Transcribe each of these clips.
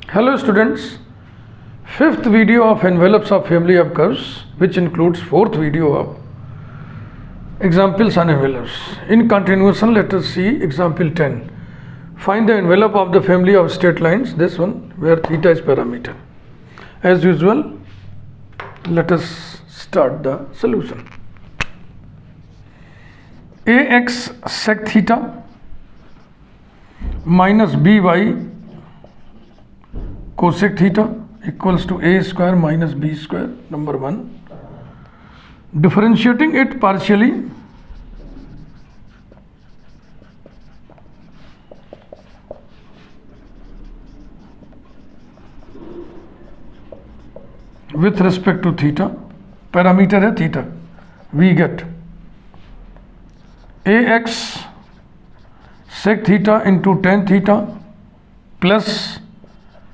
Hello students, fifth video of envelopes of family of curves, which includes fourth video of examples on envelopes. In continuation, let us see example 10. Find the envelope of the family of straight lines, this one, where theta is parameter. As usual, let us start the solution. Ax sec theta minus by cosec theta equals to a square minus b square, number 1. Differentiating it partially with respect to theta, parameter है theta, we get ax sec theta into tan theta plus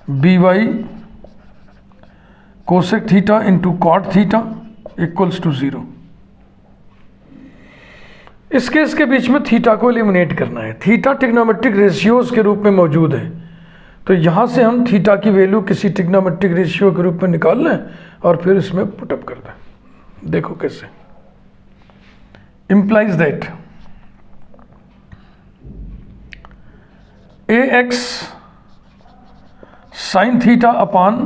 by cosec theta into cot theta equals to 0. इस case के बीच में theta को eliminate करना है. Theta trigonometric ratios के रूप में मौजूद है, तो यहां से हम थीटा की वैल्यू किसी ट्रिग्नोमेट्रिक रेशियो के रूप में निकाल लें और फिर इसमें पुटअप कर दें. देखो कैसे. Implies that a x sine theta upon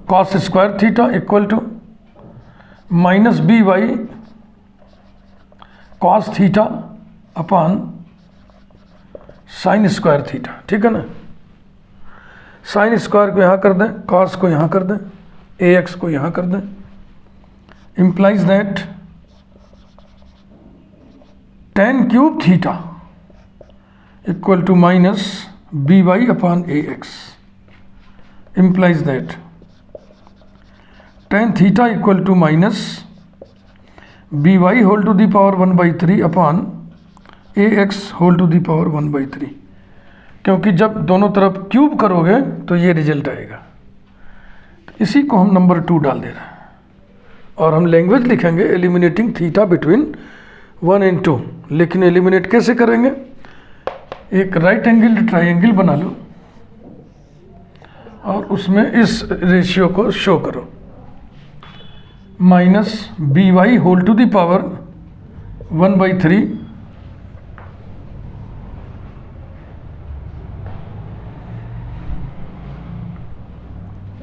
cos square theta equal to minus b y cos theta upon sine square theta. ठीक है ना. साइन स्क्वायर को यहाँ कर दें, कॉस को यहाँ कर दें, ए एक्स को यहाँ कर दें. Implies that tan cube theta equal to minus b y upon a x. implies that tan theta equal to minus by whole to the power 1/3 upon ax whole to the power 1/3, क्योंकि जब दोनों तरफ cube करोगे तो ये result आएगा. इसी को हम नंबर 2 डाल दे रहे हैं और हम लैंग्वेज लिखेंगे एलिमिनेटिंग थीटा बिटवीन 1 and 2. लेकिन एलिमिनेट कैसे करेंगे? एक राइट एंगल ट्राइंगल बना लो और उसमें इस रेशियो को शो करो. Minus b Y whole to the power 1/3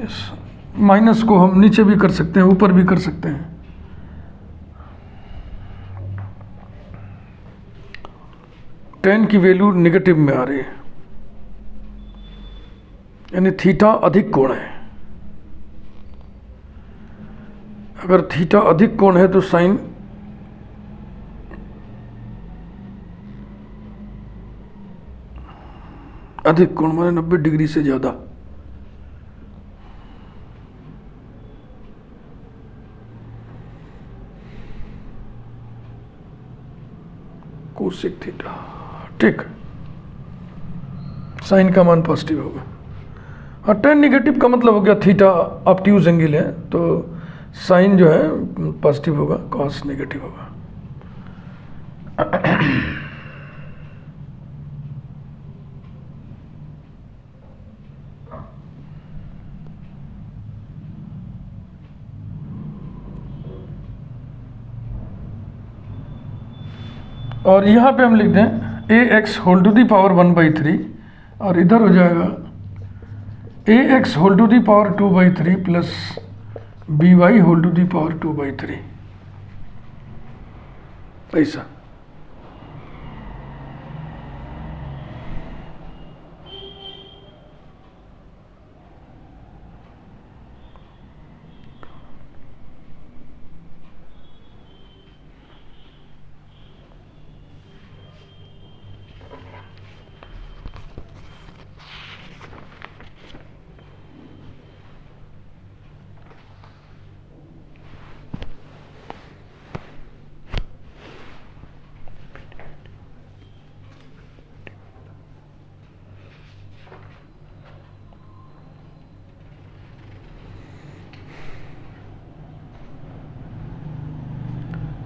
इस माइनस को हम नीचे भी कर सकते हैं, ऊपर भी कर सकते हैं. tan की वैल्यू नेगेटिव में आ रही है, यानी थीटा अधिक कोण है. अगर थीटा अधिक कोण है तो साइन अधिक कोण माने 90 डिग्री से ज्यादा. Cosec theta. ठीक, साइन का मान पॉजिटिव होगा. और tan निगेटिव का मतलब हो गया थीटा ऑब्ट्यूज एंगल है, तो साइन जो है पॉजिटिव होगा, कॉस नेगेटिव होगा. और यहाँ पे हम लिख दें A X whole to the power 1/3 और इधर हो जाएगा A X whole to the power 2/3 plus B Y whole to the power 2/3. ऐसा.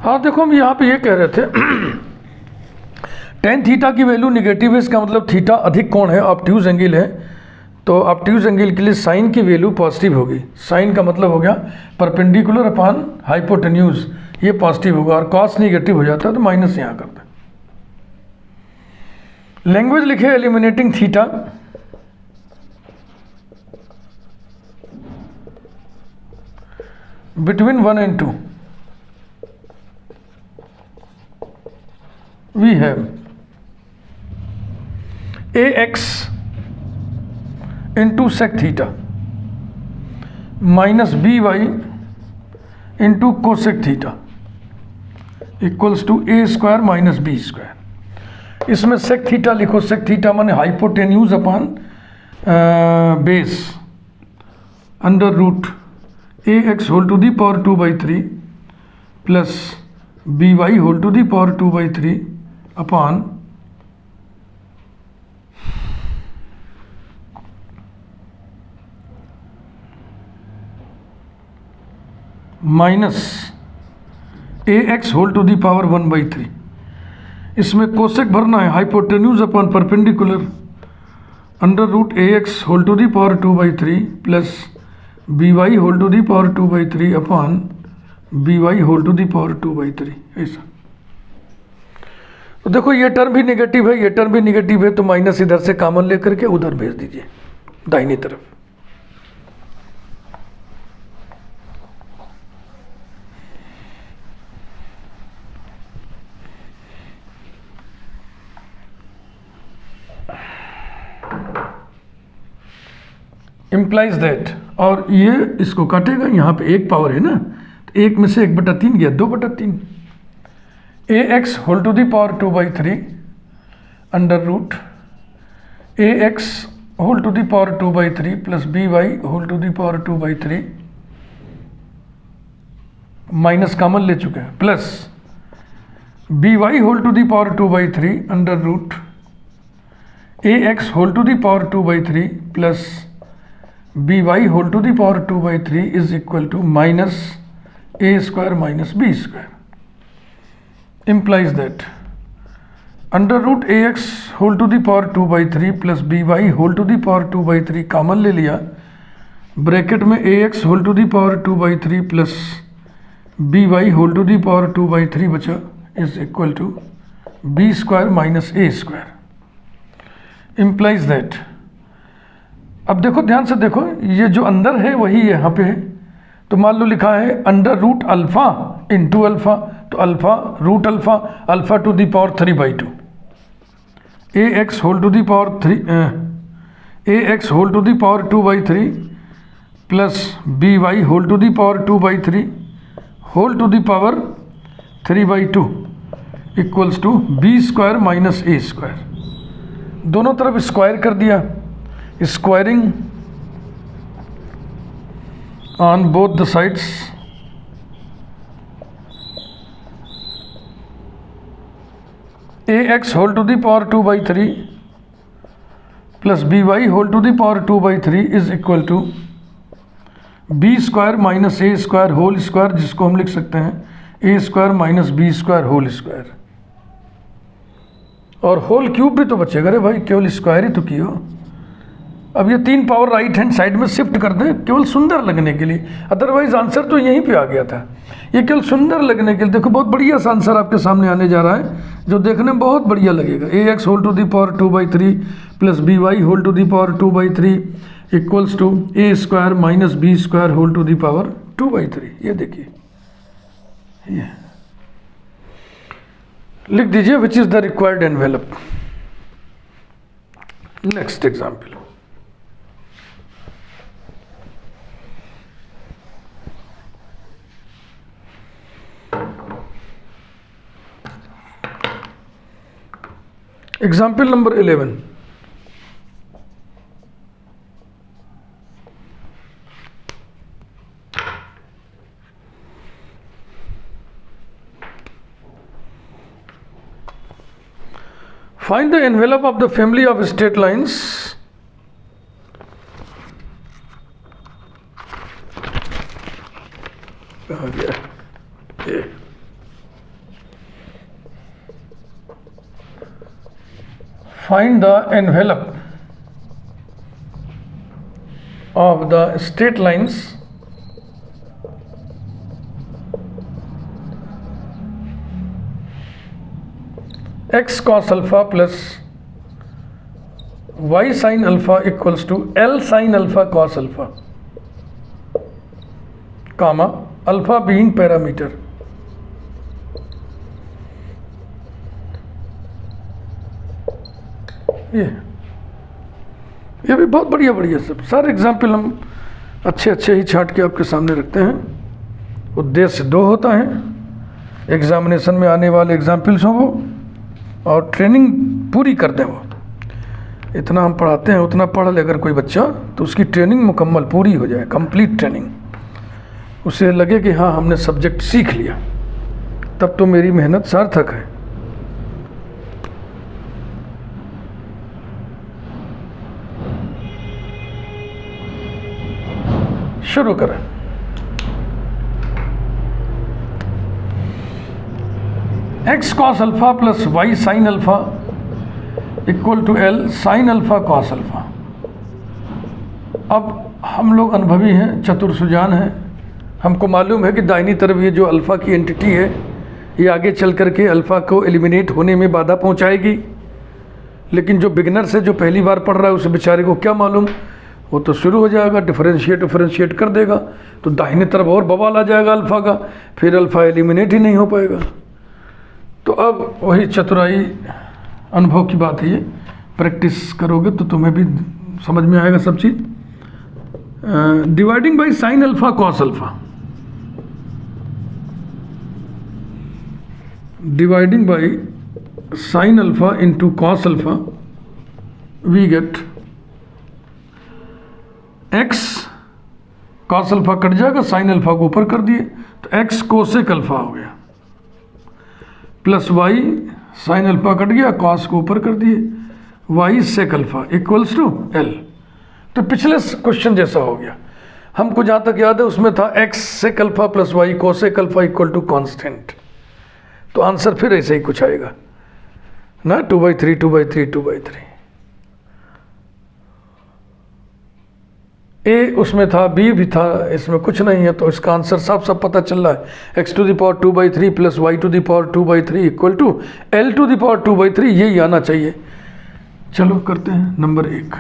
हाँ देखो, हम यहाँ पे ये कह रहे थे tan थीटा की वैल्यू निगेटिव है, इसका मतलब थीटा अधिक कोण है, ऑब्ट्यूज एंगल है, तो ऑब्ट्यूज एंगल के लिए साइन की वैल्यू पॉजिटिव होगी। साइन का मतलब हो गया परपेंडिकुलर अपॉन हाइपोटेन्यूज, ये पॉजिटिव होगा, और कॉस निगेटिव हो जाता है तो माइनस यहाँ कर दें। लैंग्वेज लिखे eliminating theta, between 1 and 2 we have ax into sec theta minus by into cosec theta equals to a square minus b square। इसमें sec theta लिखो, sec theta माने hypotenuse upon base under root ax whole to the power 2/3 plus by whole to the power 2/3 upon minus ax whole to the power 1/3। इसमें cosec भरना है, hypotenuse upon perpendicular under root ax whole to the power 2/3 plus by whole to the power 2/3 upon by whole to the power 2/3। ऐसा तो देखो ये term भी negative है, ये टर्म भी नेगेटिव है, तो माइनस इधर से कॉमन लेकर के उधर भेज दीजिए दाहिनी तरफ। इम्प्लाइज दैट, और ये इसको काटेगा, यहाँ पे एक पावर है ना, तो एक में से 1/3 गया, 2/3 ax whole to the power 2/3 under root ax whole to the power 2/3 plus by whole to the power 2/3 minus common ले चुके हैं, plus by whole to the power 2/3 under root ax whole to the power 2/3 plus by whole to the power 2/3 is equal to minus a square minus b square. implies that under root ax whole to the power 2/3 plus by whole to the power 2/3 common ले लिया, bracket में ax whole to the power 2/3 plus by whole to the power 2/3 बचा, is equal to b square minus a square. implies that, अब देखो ध्यान से देखो, ये जो अंदर है वही यहाँ पे है, तो मान लो लिखा है under root alpha into alpha, तो alpha root alpha, alpha to the power 3/2 ax whole to the power 2/3 plus by whole to the power 2/3 whole to the power 3/2 equals to b square minus a square. दोनों तरफ square कर दिया, squaring on both the sides, ax whole to the power 2/3 plus by whole to the power 2/3 is equal to b square minus a square whole square, जिसको हम लिख सकते हैं a square minus b square whole square. और whole cube भी तो बचेगा रे भाई, केवल स्क्वायर ही तो किया। अब ये 3 पावर राइट हैंड साइड में शिफ्ट कर दें केवल सुंदर लगने के लिए, अदरवाइज आंसर तो यहीं पे आ गया था। ये केवल सुंदर लगने के लिए, देखो बहुत बढ़िया सा आंसर आपके सामने आने जा रहा है जो देखने में बहुत बढ़िया लगेगा। ax whole to the power 2/3 plus by whole to the power 2/3 equals to a square minus b square whole to the power 2/3। ये देखिए, ये लिख दीजिए which is the required envelope. Next example, example number 11, find the envelope of the family of straight lines कहाँ गया, find the envelope of the straight lines x cos alpha plus y sin alpha equals to L sin alpha cos alpha, comma alpha being parameter. ये भी बहुत बढ़िया बढ़िया सब सारे example हम अच्छे अच्छे ही छाट के आपके सामने रखते हैं। उद्देश्य दो होता है, एग्जामिनेशन में आने वाले एग्जाम्पल्स हों वो और ट्रेनिंग पूरी कर दें वो। इतना हम पढ़ाते हैं उतना पढ़ ले अगर कोई बच्चा तो उसकी ट्रेनिंग मुकम्मल पूरी हो जाए, कंप्लीट ट्रेनिंग, उसे लगे कि हाँ हमने सब्जेक्ट सीख लिया, तब तो मेरी मेहनत सार्थक है। शुरू करें। x cos alpha plus y sin alpha equal to L sin alpha cos alpha. अब हम लोग अनुभवी हैं, चतुर सुजान हैं, हमको मालूम है कि दाहिनी तरफ ये जो अल्फ़ा की एंटिटी है ये आगे चल कर के अल्फ़ा को एलिमिनेट होने में बाधा पहुंचाएगी। लेकिन जो बिगनर से जो पहली बार पढ़ रहा है उस बेचारे को क्या मालूम, वो तो शुरू हो जाएगा डिफरेंशिएट कर देगा तो दाहिने तरफ और बवाल आ जाएगा अल्फ़ा का, फिर अल्फ़ा एलिमिनेट ही नहीं हो पाएगा। तो अब वही चतुराई अनुभव की बात है, ये प्रैक्टिस करोगे तो तुम्हें भी समझ में आएगा सब चीज़। Dividing by sine alpha cos alpha, dividing by sine alpha into cos alpha we get x cos alpha कट जाएगा, साइन अल्फ़ा को ऊपर कर दिए तो x कोसेक अल्फ़ा हो गया, plus y sine alpha cut गया, कॉस को ऊपर कर दिए, y sec alpha equals to L। तो पिछले क्वेश्चन जैसा हो गया। हमको जहाँ तक याद है उसमें था x sec alpha plus y cosec alpha equal to constant, तो आंसर फिर ऐसे ही कुछ आएगा ना, 2/3 2/3 2/3। ए उसमें था, बी भी था, इसमें कुछ नहीं है, तो इसका आंसर साफ साफ पता चल रहा है, x to the power 2/3 plus y to the power 2/3 equal to L to the power 2/3, यही आना चाहिए। चलो करते हैं number 1।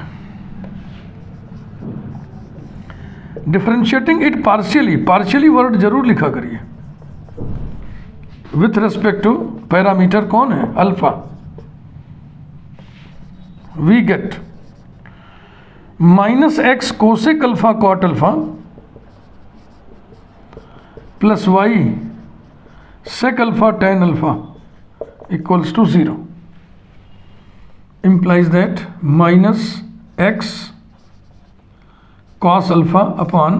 Differentiating it partially word जरूर लिखा करिए, विथ रेस्पेक्ट टू पैरामीटर कौन है, alpha. We get minus x cosec alpha cot alpha plus y sec alpha tan alpha equals to 0 implies that minus x cos alpha upon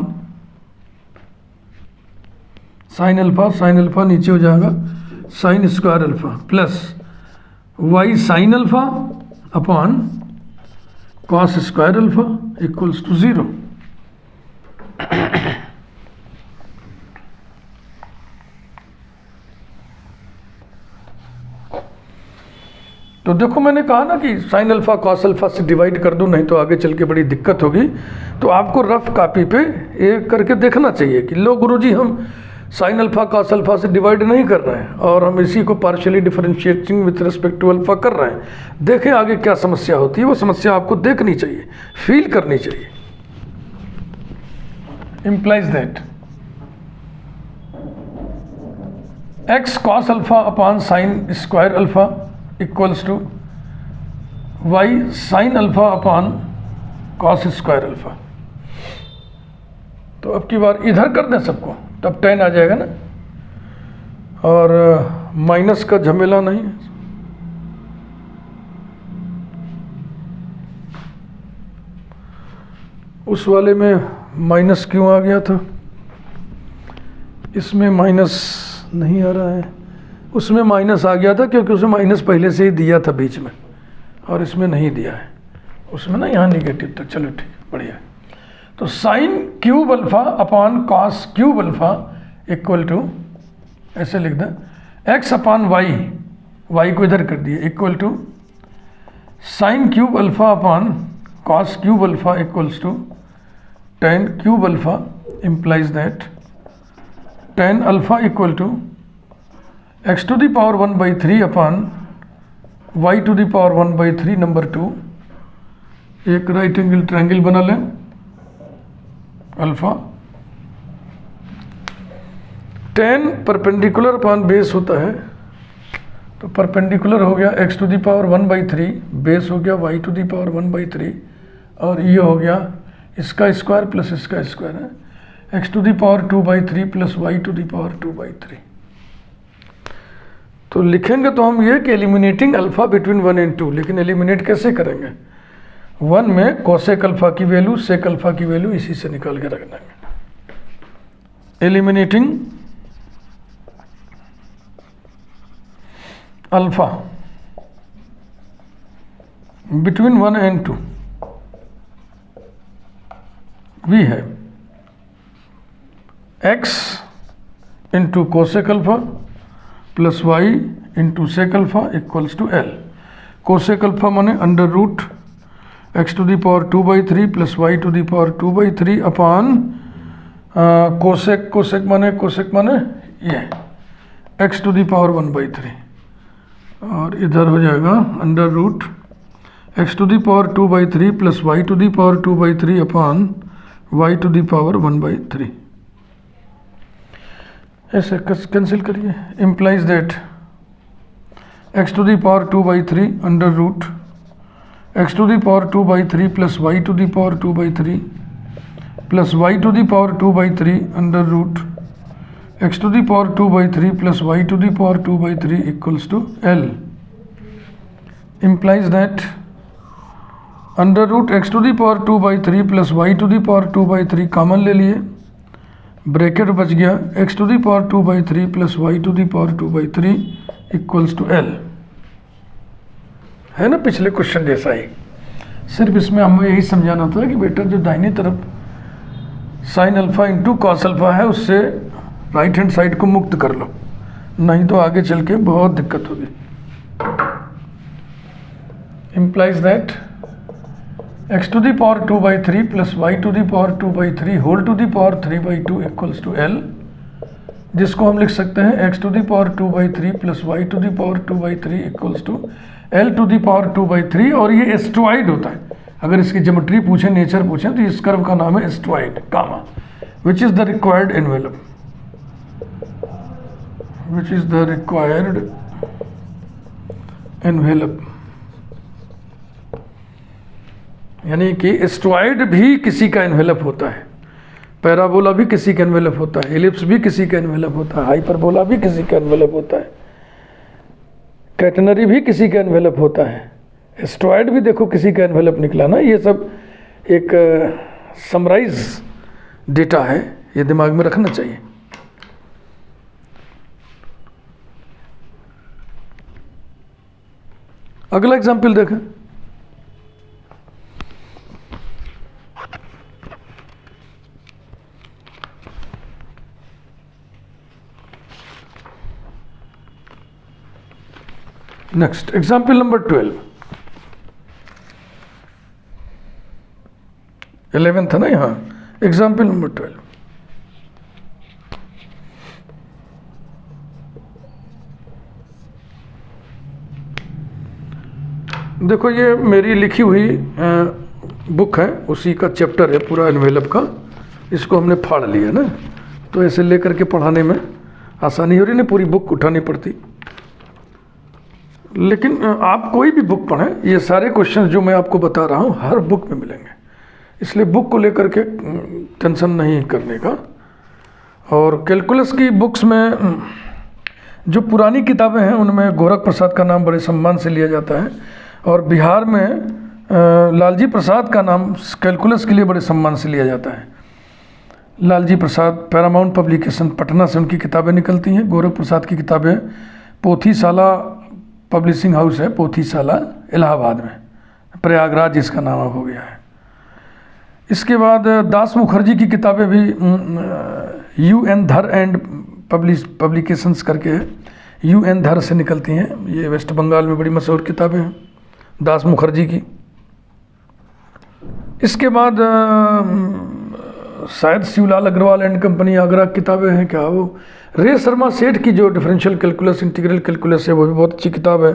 sine alpha नीचे हो जाएगा sine square alpha plus y sine alpha upon cos square alpha equals to 0। तो देखो मैंने कहा ना कि sine alpha cos alpha से डिवाइड कर दो, नहीं तो आगे चल के बड़ी दिक्कत होगी। तो आपको रफ कॉपी पे एक करके देखना चाहिए कि लो गुरुजी हम साइन अल्फा कॉस अल्फा से डिवाइड नहीं कर रहे हैं और हम इसी को partially differentiating with respect to alpha कर रहे हैं। देखें आगे क्या समस्या होती है, वो समस्या आपको देखनी चाहिए, फील करनी चाहिए। implies that x cos alpha upon sine square alpha equals to y sine alpha upon cos square alpha. तो अब की बार इधर कर दें सबको, तब 10 आ जाएगा ना, और माइनस का झमेला नहीं है। उस वाले में माइनस क्यों आ गया था, इसमें माइनस नहीं आ रहा है। उसमें माइनस आ गया था क्योंकि उसमें माइनस पहले से ही दिया था बीच में, और इसमें नहीं दिया है। उसमें ना यहाँ निगेटिव था। चलो ठीक, बढ़िया। तो sine cube alpha upon cos cube alpha equal to, ऐसे लिख दें, एक्स अपॉन वाई, वाई को इधर कर दिए, equal to sine cube alpha upon cos cube alpha equals to tan cube alpha implies that tan alpha equal to x to the power 1 by 3 upon y to the power 1 by 3 number 2। एक right angle triangle बना लें alpha. tan perpendicular upon base होता है, तो perpendicular हो गया x to the power 1 by 3, base हो गया y to the power 1 by 3, और ये हो गया इसका स्क्वायर प्लस इसका स्क्वायर है x to the power 2 by 3 plus y to the power 2 by 3। तो लिखेंगे तो हम ये कि एलिमिनेटिंग अल्फा बिटवीन 1 एंड 2, लेकिन एलिमिनेट कैसे करेंगे? 1 में कोसेक अल्फा की वैल्यू, सेक अल्फा की वैल्यू इसी से निकाल के रख देंगे। Eliminating alpha between 1 and 2 we है x into cosec alpha plus Y into sec alpha equals to L. Cosec alpha माने under root x to the power 2 by 3 plus Y to the power 2 by 3 upon cosec, cosec माने ये X to the power 1 by 3, और इधर हो जाएगा under root x to the power 2 by 3 plus Y to the power 2 by 3 upon y to the power 1 by 3। ऐसे cancel करिए। Implies that x to the power 2 by 3 under root x to the power 2 by 3 plus Y to the power 2 by 3 plus Y to the power 2 by 3 under root x to the power 2 by 3 plus Y to the power 2 by 3 equals to L. Implies that under root x to the power 2 by 3 plus Y to the power 2 by 3 common ले लिए, bracket बच गया x to the power 2 by 3 plus Y to the power 2 by 3 equals to L. है ना पिछले question जैसा ही, सिर्फ इसमें हमें यही समझाना था कि बेटा जो दाहिनी तरफ sine alpha into cos alpha है उससे राइट हैंड साइड को मुक्त कर लो, नहीं तो आगे चल के बहुत दिक्कत होगी। Implies that x to the power 2 by 3 plus Y to the power 2 by 3 whole to the power 3 by 2 equals to L, जिसको हम लिख सकते हैं x to the power 2 by 3 plus Y to the power 2 by 3 equals to L to the power 2 by 3। और ये asteroid होता है, अगर इसकी ज्योमेट्री पूछें, नेचर पूछें, तो इस कर्व का नाम है asteroid gamma, which is the required envelope, which is the required envelope। यानी कि एस्ट्रॉइड भी किसी का एनवेलप होता है, पैराबोला भी किसी का एनवेलप होता है, एलिप्स भी किसी का एनवेलप होता है, हाइपरबोला भी किसी का एनवेलप होता है, कैटनरी भी किसी का एनवेलप होता है, एस्ट्रॉइड भी देखो किसी का एनवेलप निकला ना। ये सब एक समराइज डेटा है, ये दिमाग में रखना चाहिए। अगला एग्जाम्पल देखें। नेक्स्ट एग्जाम्पल नंबर 12, 11 था ना यहाँ, एग्जाम्पल नंबर 12। देखो ये मेरी लिखी हुई बुक है, उसी का चैप्टर है पूरा एनवेलप का, इसको हमने फाड़ लिया ना, तो ऐसे लेकर के पढ़ाने में आसानी हो रही, नहीं पूरी बुक उठानी पड़ती। लेकिन आप कोई भी बुक पढ़ें, ये सारे क्वेश्चन जो मैं आपको बता रहा हूँ हर बुक में मिलेंगे, इसलिए बुक को लेकर के टेंशन नहीं करने का। और कैलकुलस की बुक्स में जो पुरानी किताबें हैं उनमें गोरख प्रसाद का नाम बड़े सम्मान से लिया जाता है, और बिहार में लालजी प्रसाद का नाम कैलकुलस के लिए बड़े सम्मान से लिया जाता है। लालजी प्रसाद, पैरामाउंट पब्लिकेशन पटना से उनकी किताबें निकलती हैं। गोरख प्रसाद की किताबें पोथीशाला पब्लिशिंग हाउस है, पोथीशाला इलाहाबाद में, प्रयागराज इसका नाम हो गया है। इसके बाद दास मुखर्जी की किताबें भी UN धर एंड पब्लिकेशंस करके UN धर से निकलती हैं, ये वेस्ट बंगाल में बड़ी मशहूर किताबें हैं दास मुखर्जी की। इसके बाद शायद शिवलाल अग्रवाल एंड कंपनी आगरा की किताबें हैं क्या वो। रे शर्मा सेठ की जो डिफरेंशियल कैलकुलस इंटीग्रल कैलकुलस है वो भी बहुत अच्छी किताब है।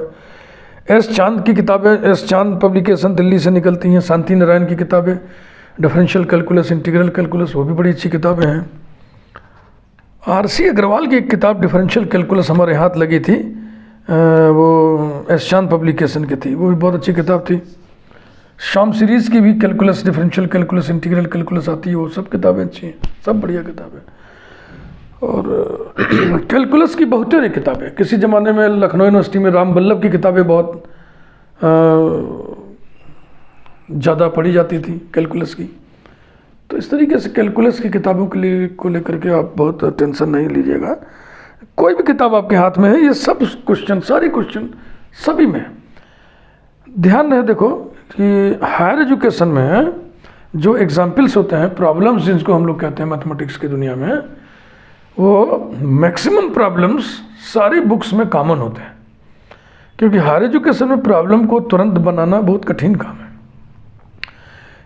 एस चांद की किताबें, एस चांद पब्लिकेशन दिल्ली से निकलती हैं। शांति नारायण की किताबें डिफरेंशियल कैलकुलस इंटीग्रल कैलकुलस वो भी बड़ी अच्छी किताबें हैं। आर.सी. अग्रवाल की एक किताब डिफरेंशियल कैलकुलस हमारे हाथ लगी थी, वो एस चांद पब्लिकेशन की थी, वो भी बहुत अच्छी किताब थी। शाम सीरीज़ की भी calculus differential calculus integral calculus आती है, वो सब किताबें अच्छी हैं, सब बढ़िया किताबें। और कैलकुलस की बहुत सारी किताबें, किसी ज़माने में लखनऊ यूनिवर्सिटी में राम वल्लभ की किताबें बहुत ज़्यादा पढ़ी जाती थी कैलकुलस की। तो इस तरीके से कैलकुलस की किताबों के लिए को लेकर के आप बहुत टेंशन नहीं लीजिएगा। कोई भी किताब आपके हाथ में है, ये सब क्वेश्चन, सारे क्वेश्चन सभी में ध्यान रहे। देखो कि हायर एजुकेशन में जो एग्जाम्पल्स होते हैं, प्रॉब्लम्स जिनको हम लोग कहते हैं मैथमेटिक्स की दुनिया में, वो मैक्सिमम प्रॉब्लम्स सारी बुक्स में कॉमन होते हैं, क्योंकि हायर एजुकेशन में प्रॉब्लम को तुरंत बनाना बहुत कठिन काम है।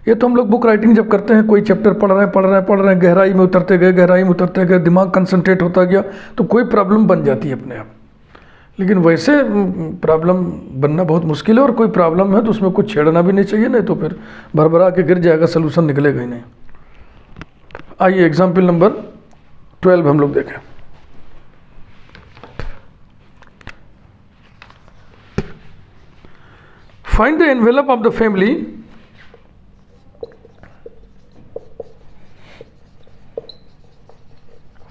ये तो हम लोग बुक राइटिंग जब करते हैं, कोई चैप्टर पढ़ रहे हैं, गहराई में उतरते गए, दिमाग कंसंट्रेट होता गया तो कोई प्रॉब्लम बन जाती है अपने आप। लेकिन वैसे प्रॉब्लम बनना बहुत मुश्किल है, और कोई प्रॉब्लम है तो उसमें कुछ छेड़ना भी नहीं चाहिए, नहीं तो फिर भरभरा के गिर जाएगा, सलूशन निकलेगा ही नहीं। आइए एग्जाम्पल नंबर 12 हम लोग देखें। Find the envelope of the family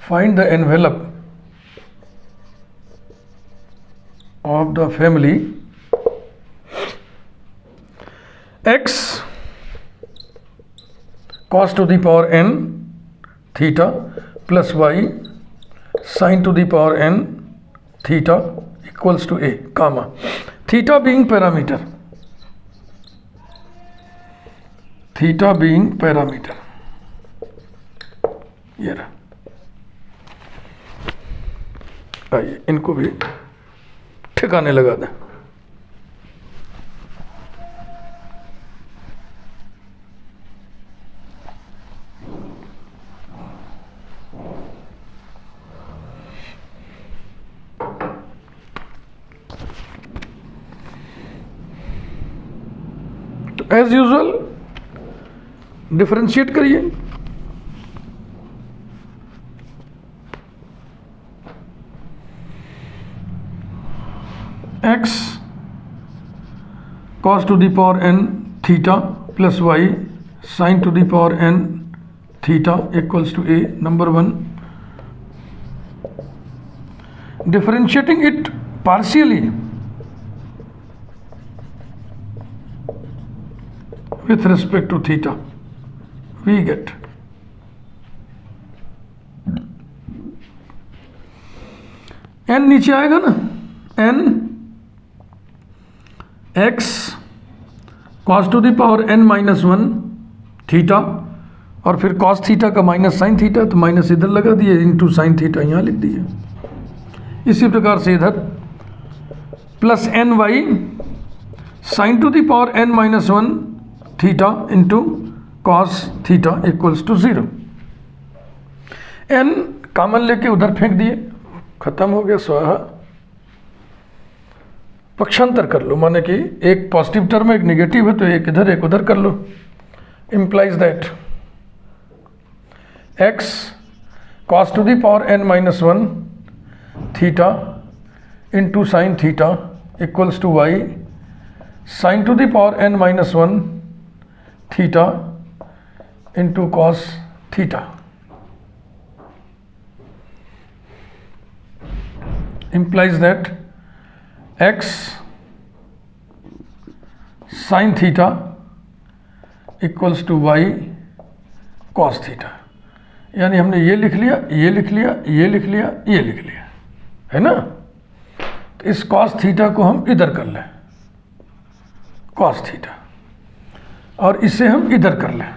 find the envelope of the family x cos to the power n theta plus y sin to the power n theta equals to a, comma theta being parameter, theta being parameter, ये रहा। आइए इनको भी ठिकाने लगा दें। तो as usual differentiate करिए। x cos to the power n theta plus y sin to the power n theta equals to a, number 1. Differentiating it partially with respect to theta, we get n नीचे आएगा ना, n x cos to the power n minus 1 theta, और फिर cos theta का minus sine theta, तो minus इधर लगा दिए, इंटू साइन थीटा यहाँ लिख दिए। इसी प्रकार से इधर plus n y sine to the power n minus 1 theta into cos theta equals to 0। n common लेके उधर फेंक दिए, खत्म हो गया, स्वाहा। पक्षांतर कर लो, माने कि एक पॉजिटिव टर्म एक नेगेटिव है तो एक इधर एक उधर कर लो। Implies that x cos to the power n minus 1 theta into sine theta equals to y sine to the power n minus 1 theta into cos theta. Implies that x sine theta equals to y cos theta. यानी हमने ये लिख लिया, ये लिख लिया, ये लिख लिया, ये लिख लिया, है ना। तो इस cos थीटा को हम इधर कर लें, cos थीटा, और इसे हम इधर कर लें,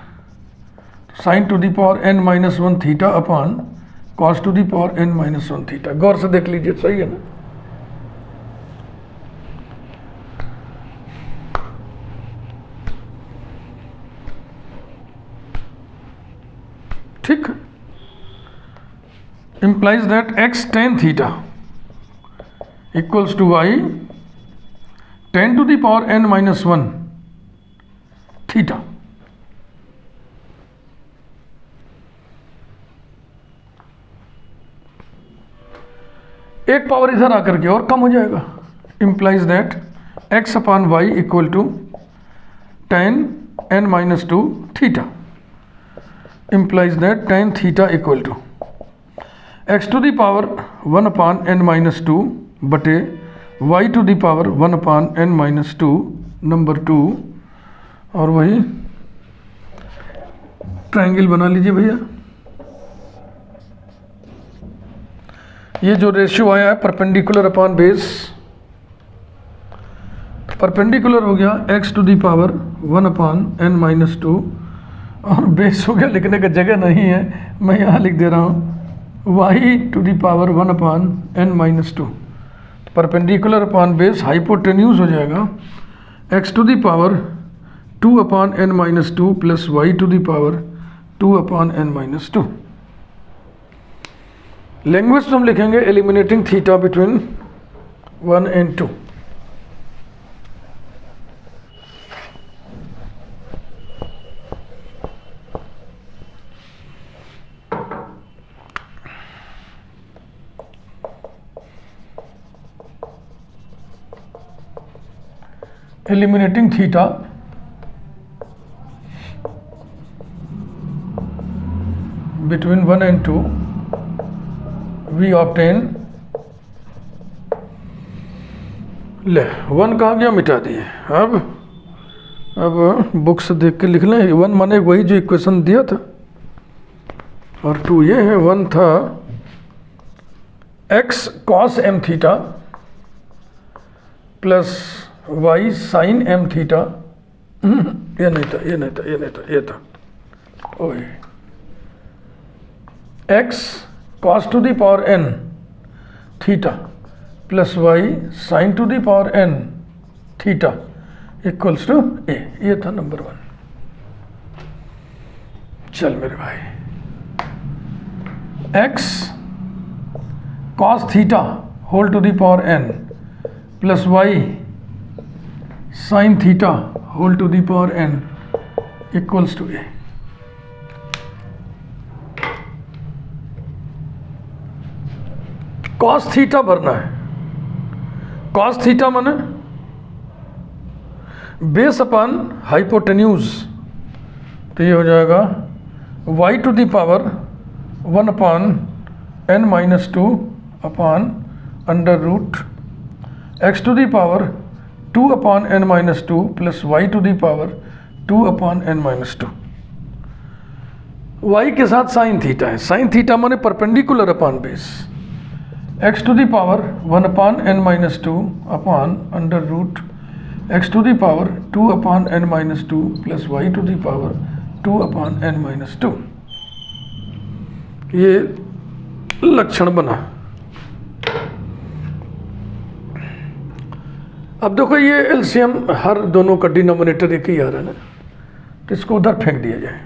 sine to the power n minus 1 theta upon cos to the power n minus 1 theta. गौर से देख लीजिए, सही है ना। ठीक, implies that x tan theta equals to y tan to the power n minus 1 theta। एक पावर इधर आकर के और कम हो जाएगा, implies that x upon y equal to tan n minus 2 theta, implies that tan theta equal to x to the power 1 upon n minus 2 बटे y to the power 1 upon n minus 2 number 2, और वही triangle बना लीजिए भैया। ये जो ratio आया है परपेंडिकुलर अपॉन बेस, परपेंडिकुलर हो गया x to the power 1 upon n minus 2, और बेस हो गया लिखने का जगह नहीं है, मैं यहाँ लिख दे रहा हूँ y to the power 1 upon n minus 2। Perpendicular upon base hypotenuse हो जाएगा x to the power 2 upon n minus 2 plus y to the power 2 upon n minus 2। Language तो हम लिखेंगे eliminating theta between 1 and 2। eliminating theta between 1 and 2 we obtain, ले 1 कहाँ गया, मिटा दिए। अब बुक से देख के लिख लें, 1 माने वही जो इक्वेशन दिया था, और 2 ये है। 1 था x cos m theta plus y sine m theta, ये नहीं था, ये नहीं था, ये नहीं था, ये था ओए x cos to the power n theta plus y sine to the power n theta equals to a, ये था नंबर 1। चल मेरे भाई, x cos theta whole to the power n plus y sine theta whole to the power n equals to a। Cos theta भरना है। Cos theta माने base upon hypotenuse, तो ये हो जाएगा y to the power 1 upon n minus 2 upon under root x to the power 2 upon n minus 2 plus y to the power 2 upon n minus 2। y के साथ sign theta है, sine theta माने perpendicular upon base, x to the power 1 upon n minus 2 upon under root x to the power 2 upon n minus 2 plus y to the power 2 upon n minus 2। ये लक्षण बना। अब देखो ये LCM हर दोनों का denominator एक ही आ रहा है ना, तो इसको उधर फेंक दिया जाए।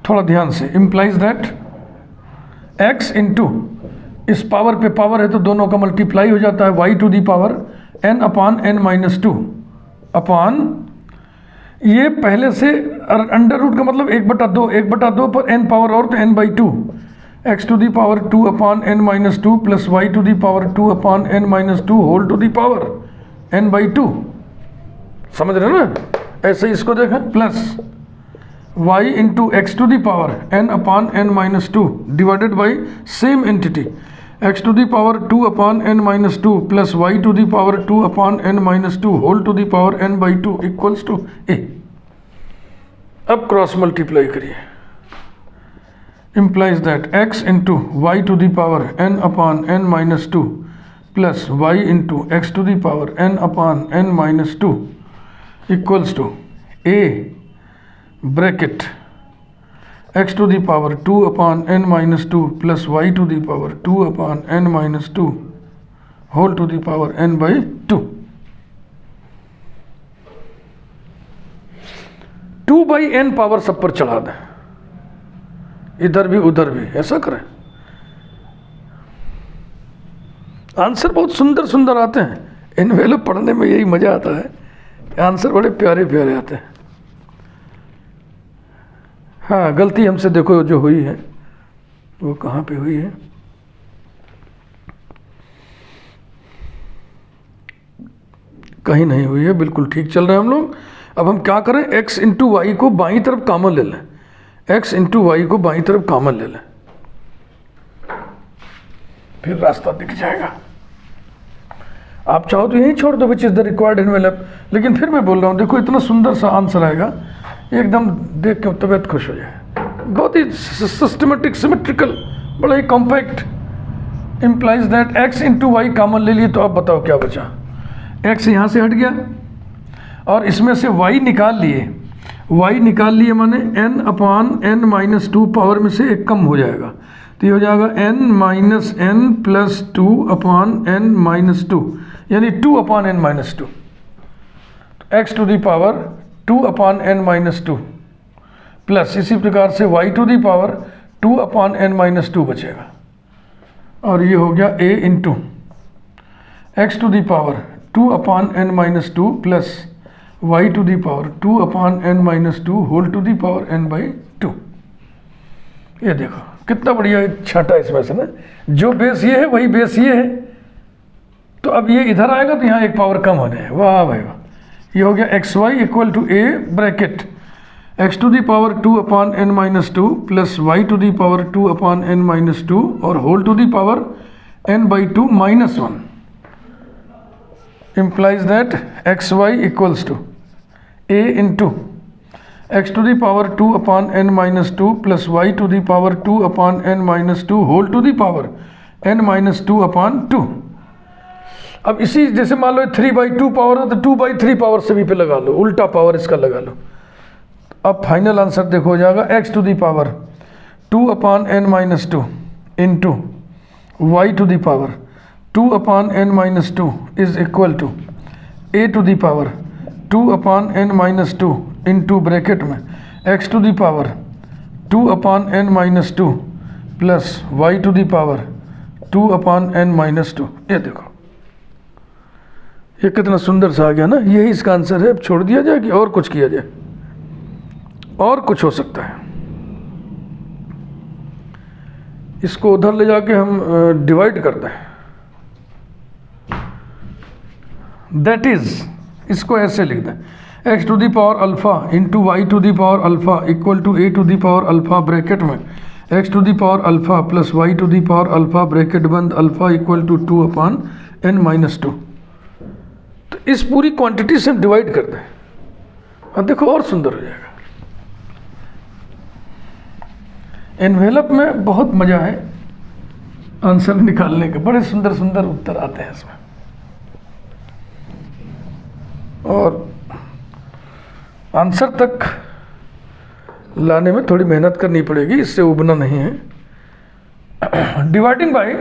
थोड़ा ध्यान से, इम्प्लाइज दैट x इंटू इस पावर पे पावर है तो दोनों का मल्टीप्लाई हो जाता है, y to the power n upon n minus 2 upon ये पहले से अंडर रूट का मतलब 1/2, 1/2 पर n पावर और तो n by 2, x to the power 2 upon n minus 2 plus y to the power 2 upon n minus 2 whole to the power n by 2। समझ रहे ना, ऐसे इसको देखें, plus y into x to the power n upon n minus 2 divided by same entity x to the power 2 upon n minus 2 plus y to the power 2 upon n minus 2 whole to the power n by 2 equals to a। अब cross multiply करिए, implies that x into y to the power n upon n minus 2 plus y into x to the power n upon n minus 2 equals to a bracket x to the power 2 upon n minus 2 plus y to the power 2 upon n minus 2 whole to the power n by 2। 2 2/n power सब पर चढ़ा दें, इधर भी उधर भी, ऐसा करें। आंसर बहुत सुंदर सुंदर आते हैं, एनवेलप पढ़ने में यही मज़ा आता है, आंसर बड़े प्यारे प्यारे आते हैं। हाँ, गलती हमसे देखो जो हुई है वो कहाँ पे हुई है। कहीं नहीं हुई है, बिल्कुल ठीक चल रहे हैं हम लोग। अब हम क्या करें, x इंटू वाई को बाईं तरफ कॉमन ले लें, x इंटू वाई को बाईं तरफ कॉमन ले लें, फिर रास्ता दिख जाएगा। आप चाहो तो यही छोड़ दो which is the required envelope, लेकिन फिर मैं बोल रहा हूँ, देखो इतना सुंदर सा आंसर आएगा, एकदम देख के तबीयत खुश हो जाए। बहुत ही सिस्टमेटिक, सिमेट्रिकल, बड़ा ही compact. Implies that x into Y common ले लिए, तो अब बताओ क्या बचा। x यहाँ से हट गया और इसमें से y निकाल लिए, y निकाल लिए माने n/n-2 पावर में से एक कम हो जाएगा, तो ये हो जाएगा n-n+2/n-2, यानी 2/n-2, x to the power 2/n-2 plus इसी प्रकार से y to the power 2/n-2 बचेगा, और ये हो गया a into x to the power 2/n-2 plus y to the power 2/n-2 whole to the power n/2। ये देखो कितना बढ़िया छठा इसमें से ना, जो बेस ये है वही बेस ये है, तो अब ये इधर आएगा तो यहाँ एक पावर कम होने है। वाह भाई वाह, ये हो गया xy equal to a bracket x to the power 2/n-2 plus y to the power 2/n-2 और whole to the power n/2 -1 implies that xy equals to a into x to the power 2/n-2 plus y to the power 2/n-2 whole to the power n-2/2। अब इसी जैसे मान लो 3/2 power है तो 2/3 power सभी पे लगा लो, उल्टा पावर इसका लगा लो। अब फाइनल आंसर देखो हो जाएगा x to the power 2/n-2 into y to the power 2/n-2 is equal to a to the power 2/n-2 into bracket में x to the power 2/n-2 plus y to the power 2/n-2। ये देखो ये कितना सुंदर सा आ गया ना, यही इसका आंसर है। अब छोड़ दिया जाए कि और कुछ किया जाए, और कुछ हो सकता है। इसको उधर ले जाके हम डिवाइड करते हैं, दैट इज, इसको ऐसे लिख दें x to the power alpha into y to the power alpha equal to a to the power alpha bracket में x to the power alpha plus y to the power alpha bracket बंद alpha equal to 2/n-2। तो इस पूरी quantity से हम divide कर दें, और देखो और सुंदर हो जाएगा। एनवेलप में बहुत मज़ा है आंसर निकालने के, बड़े सुंदर सुंदर उत्तर आते हैं इसमें, और आंसर तक लाने में थोड़ी मेहनत करनी पड़ेगी, इससे उबना नहीं है। Dividing by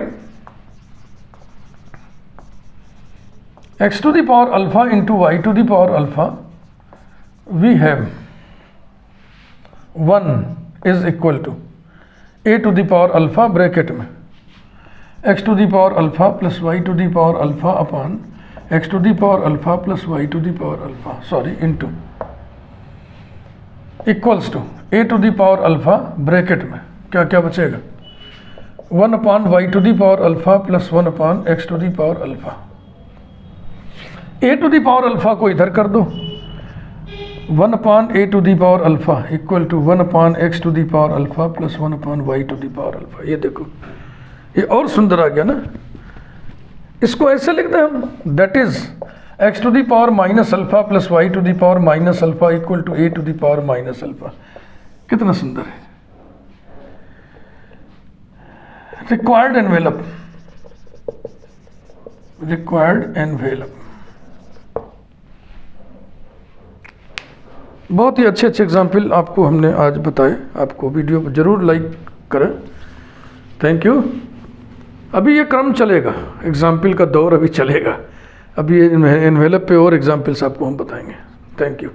x to the power alpha into y to the power alpha we have 1 is equal to a to the power alpha bracket में x to the power alpha plus y to the power alpha upon x to the power alpha plus y to the power alpha into equals to a to the power alpha bracket में क्या क्या बचेगा 1/y to the power alpha plus 1/x to the power alpha. a to the power alpha को इधर कर दो, 1/a to the power alpha equal to 1/x to the power alpha plus 1/y to the power alpha. ये देखो ये और सुंदर आ गया ना। इसको ऐसे लिखते हैं हम, that is x to the power minus alpha plus y to the power minus alpha equal to a to the power minus alpha. कितना सुंदर है। रिक्वायर्ड एनवेलप, रिक्वायर्ड एनवेलप, बहुत ही अच्छे अच्छे एग्जाम्पल आपको हमने आज बताए। आपको वीडियो जरूर लाइक करें। Thank you. अभी ये क्रम चलेगा, एग्जाम्पल का दौर अभी चलेगा। अभी एनवेलप पे और एग्जाम्पल्स आपको हम बताएंगे। Thank you.